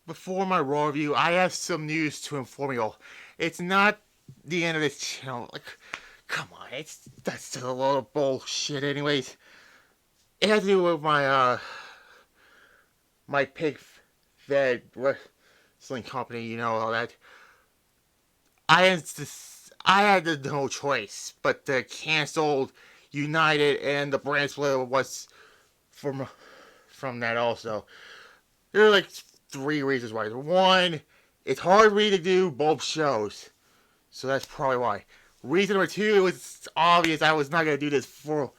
before my Raw review, I have some news to inform you all. It's not the end of this channel. Like, come on, that's still a lot of bullshit. Anyways, it has to do with my pig fed wrestling company. You know all that. I had no choice but to cancel United, and the brand split was from that also. There are like three reasons why. One, it's hard for me to do both shows, so that's probably why. Reason number two, it was obvious I was not gonna do this for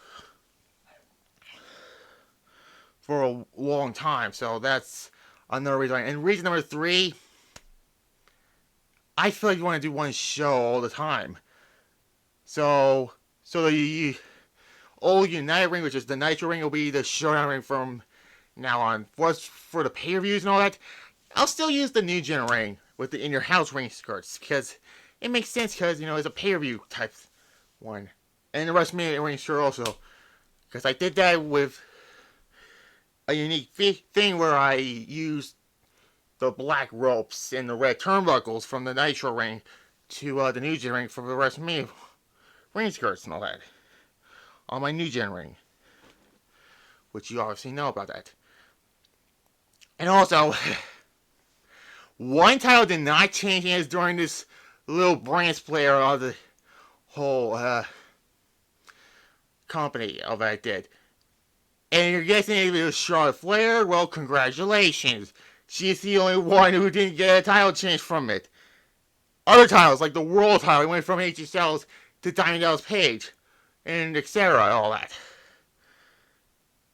a long time, so that's another reason. And reason number three, I feel like you want to do one show all the time. So the old United ring, which is the Nitro ring, will be the Showdown ring from now on. What's for the pay-per-views and all that, I'll still use the New Gen ring with the in-your-house ring skirts because it makes sense because, it's a pay-per-view type one. And the WrestleMania ring skirt also. Because I did that with a unique thing where I used the black ropes and the red turnbuckles from the Nitro ring to the New Gen ring for the WrestleMania ring skirts and all that. On my New Gen ring. Which you obviously know about that. And also, one title did not change hands during this little brand split of the whole company of that did. And you're guessing it was Charlotte Flair? Well, congratulations. She's the only one who didn't get a title change from it. Other titles, like the world title, went from AJ Styles to Diamond Dallas Page, and etc. All that.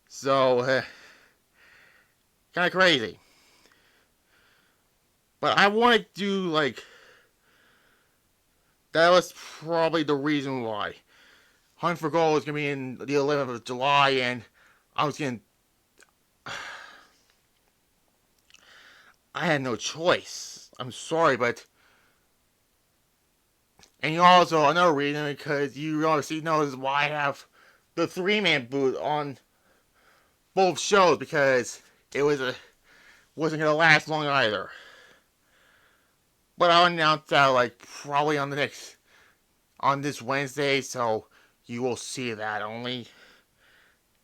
So, kind of crazy. But I want to do, that was probably the reason why. Hunt for Gold is going to be in the 11th of July, and I was going to... I had no choice. I'm sorry, but... And also, another reason, because you obviously know is why I have the three-man booth on both shows, because it wasn't going to last long either. But I'll announce that, probably on this Wednesday, so you will see that only.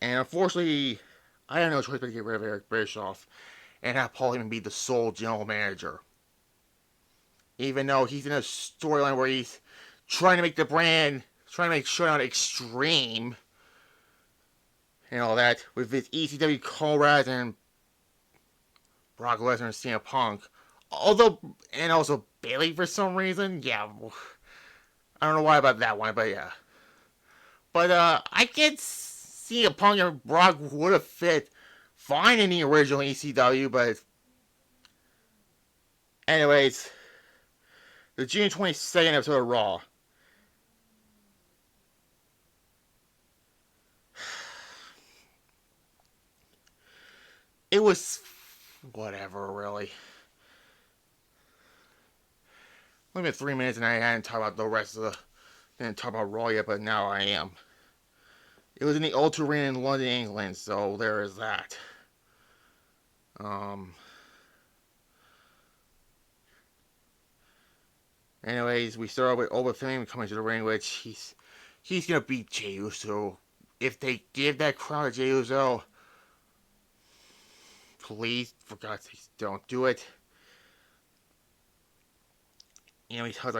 And unfortunately, I had no choice but to get rid of Eric Bischoff and have Paul Heyman be the sole general manager. Even though he's in a storyline where he's trying to make Showdown extreme and all that with his ECW comrades and Brock Lesnar and CM Punk. And also Bayley for some reason. Yeah, I don't know why about that one, but yeah. But I can see a Punk and Brock would have fit fine in the original ECW, but anyways, the June 22nd episode of Raw. It was whatever, really. Only been 3 minutes and I hadn't talked about the rest of the... Didn't talk about Raw yet, but now I am. It was in the O2 Arena in London, England, so there is that. Anyways, we start with Oba Fame coming to the ring, which he's gonna beat Jey Uso. If they give that crown to Jey Uso, please, for God's sake, don't do it. He tells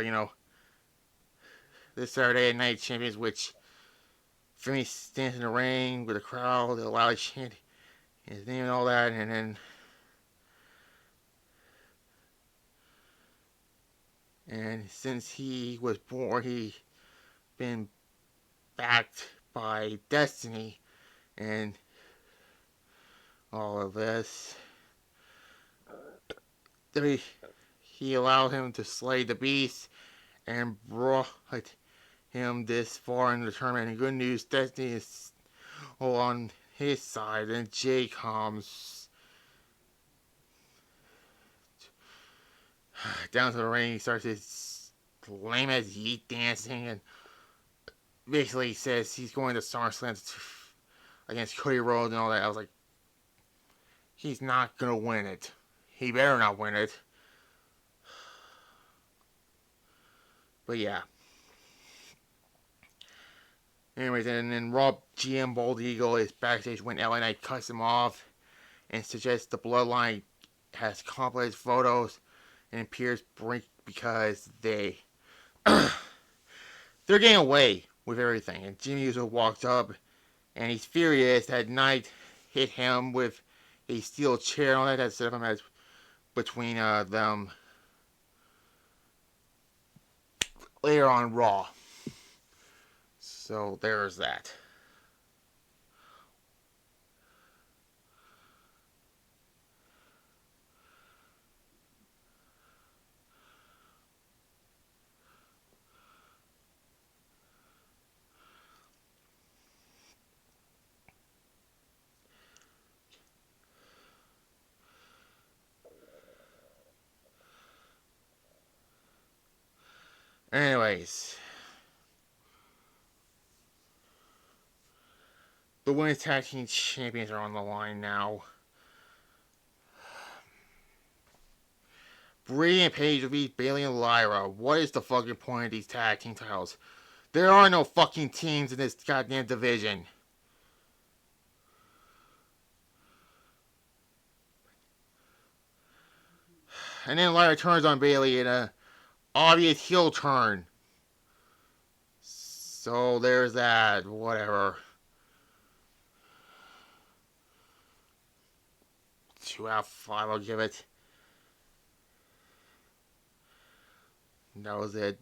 this Saturday Night Champions, which Finley stands in the ring with a crowd, the loud chant his name and all that, and since he was born, he been backed by Destiny and all of this. He allowed him to slay the beast and brought him this far in the tournament. And good news, Destiny is on his side, and Jay comes down to the ring. He starts his lame as yeet dancing and basically says he's going to SummerSlam against Cody Rhodes and all that. I was like, he's not gonna win it. he better not win it. But yeah. Anyways, and then Raw GM Bald Eagle is backstage when LA Knight cuts him off and suggests the Bloodline has complex photos and appears Brink because they're getting away with everything. And Jimmy Uso walks up and he's furious that Knight hit him with a steel chair and all that set up a match between them later on Raw. So there's that. Anyways, the women's tag team champions are on the line now. Bree and Paige defeat Bayley and Lyra. What is the fucking point of these tag team titles? There are no fucking teams in this goddamn division. And then Lyra turns on Bayley in a obvious heel turn. So there's that. Whatever. 2 out of 5, I'll give it. That was it.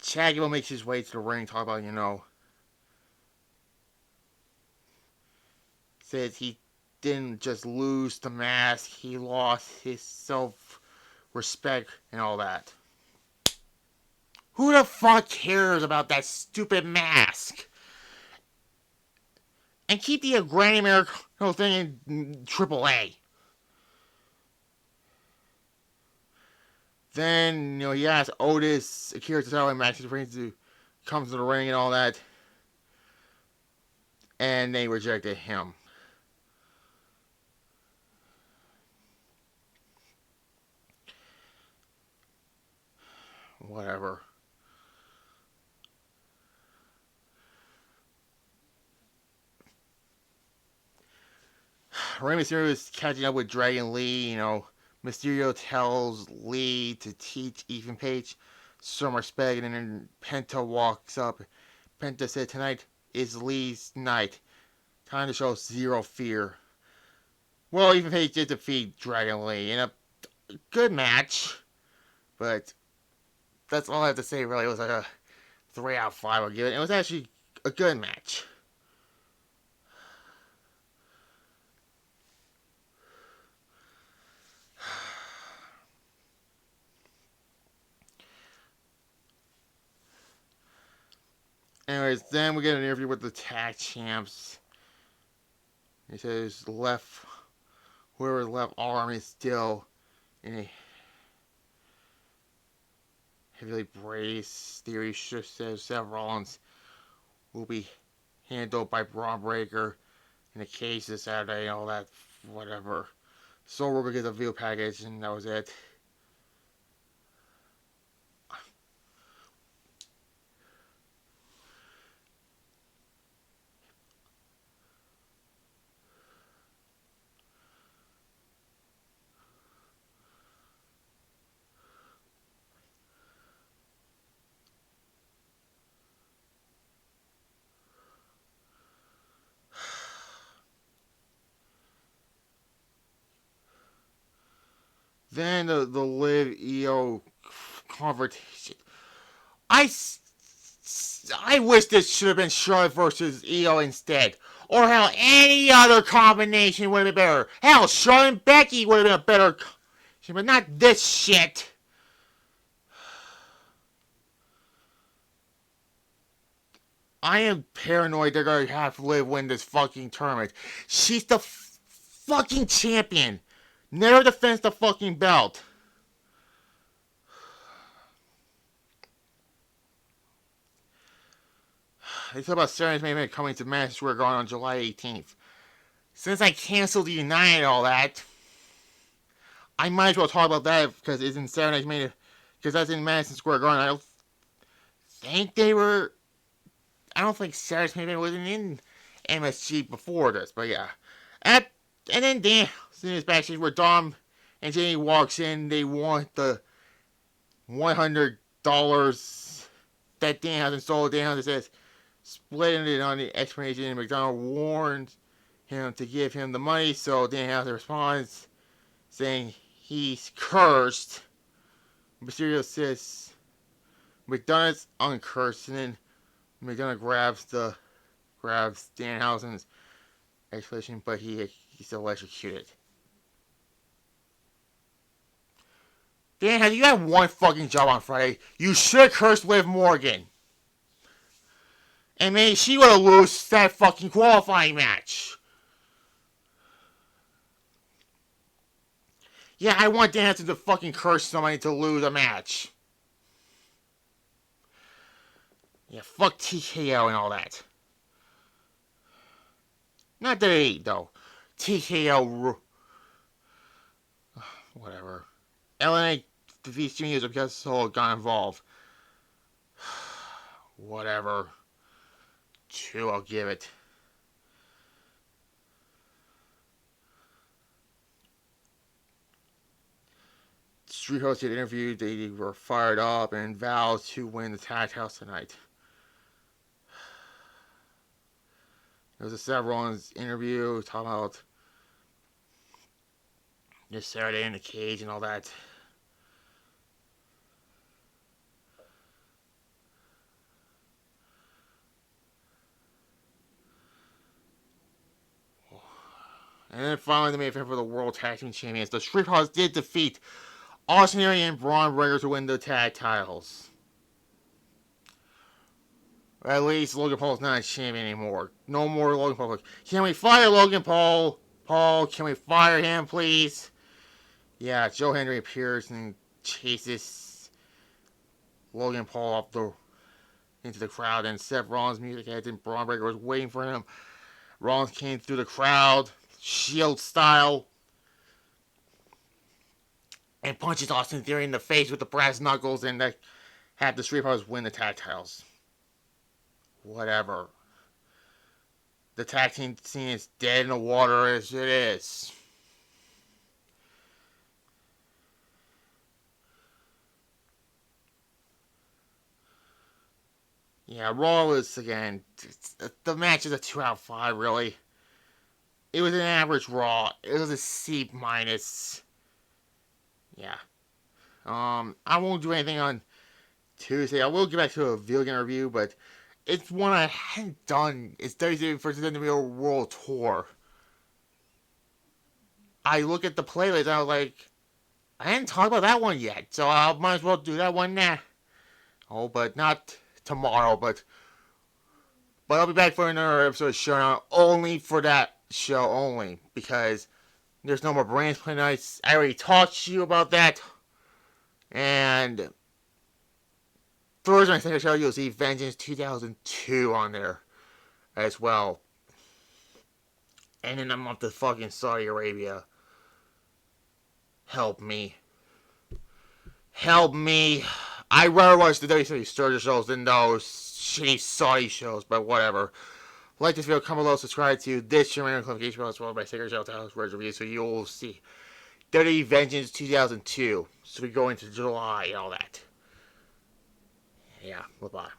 Chad Gable makes his way to the ring, talk about, says he didn't just lose the mask, he lost his self-respect and all that. Who the fuck cares about that stupid mask? And keep the Granny Miracle thing in AAA. Then, he asks Otis, Akira Tozawa, and Max to comes to the ring and all that. And they rejected him. Whatever. Rey Mysterio is catching up with Dragon Lee. Mysterio tells Lee to teach Ethan Page some respect, and then Penta walks up. Penta said, "Tonight is Lee's night. Time to show zero fear." Well, Ethan Page did defeat Dragon Lee in a good match, but that's all I have to say, really. It was like a 3 out of 5, I'll give it. It was actually a good match. Anyways, then we get an interview with the tag champs. He says whoever's left arm is still in a heavily braced. Theory says Seth Rollins will be handled by Braun Breaker in the case this Saturday and all that, whatever. So we're gonna get the view package, and that was it. Then the Liv EO confrontation. I wish this should have been Charlotte versus EO instead. Or hell, any other combination would have been better. Hell, Charlotte and Becky would have been a better combination, but not this shit. I am paranoid they're going to have Liv win this fucking tournament. She's the fucking champion. Never defends the fucking belt. They talk about Saturday's main event coming to Madison Square Garden on July 18th. since I canceled the United and all that, I might as well talk about that because it's in Saturday Night's Main, because that's in Madison Square Garden. I don't think they were. I don't think Saturday Night's Main wasn't in MSG before this, but yeah. At, and then Dan, in this backstage where Dom and Jamie walks in, they want the $100 that Dan hasn't sold. Dan says, splitting it on the explanation, and McDonald warns him to give him the money, so Dan Houser responds saying he's cursed. Mysterio says McDonald's uncursed, and then McDonald grabs Danhausen's explanation, but he's still electrocuted. Dan, you had one fucking job on Friday. You should have cursed Liv Morgan. And maybe she would have lost that fucking qualifying match. Yeah, I want Dan to fucking curse somebody to lose a match. Yeah, fuck TKO and all that. Not that it though. TKO. Whatever. LNA defeats Jimmy Uso because Solo got involved. Whatever. 2, I'll give it. Street hosted interview. They were fired up and vowed to win the tag house tonight. There was a Seth Rollins interview talking about this Saturday in the cage and all that. And then finally, the main event for the World Tag Team Champions. The Street Profits did defeat Austin Theory and Braun Breaker to win the tag titles. Or at least Logan Paul's not a champion anymore. No more Logan Paul. Can we fire Logan Paul? Paul, can we fire him, please? Yeah, Joe Hendry appears and chases Logan Paul up into the crowd, and Seth Rollins' music heads and Braun Breaker was waiting for him. Rollins came through the crowd, Shield style, and punches Austin Theory in the face with the brass knuckles, and that had the Street Profits win the tag titles. Whatever. The tag team scene is dead in the water as it is. Yeah, Raw was, again, the match is a 2 out of 5, really. It was an average Raw. It was a C minus. Yeah. I won't do anything on Tuesday. I will get back to a Vegan review, but it's one I hadn't done. It's WWE vs. WWE World Tour. I look at the playlist and I was like, I hadn't talked about that one yet, so I might as well do that one now. Oh, but not tomorrow, but I'll be back for another episode of Showdown only for that show only, because there's no more Brands Play Nights. I already talked to you about that. And Thursday night second show, you'll see Vengeance 2002 on there as well. And then I'm up to fucking Saudi Arabia. Help me. Help me. I'd rather watch the WWE Sturgis shows than those shitty Saudi shows, but whatever. Like this video, comment below, subscribe to this channel, and notification bell as well by Sacred Shout House review, so you'll see WWE Vengeance 2002. So we go into July and all that. Yeah, bye-bye.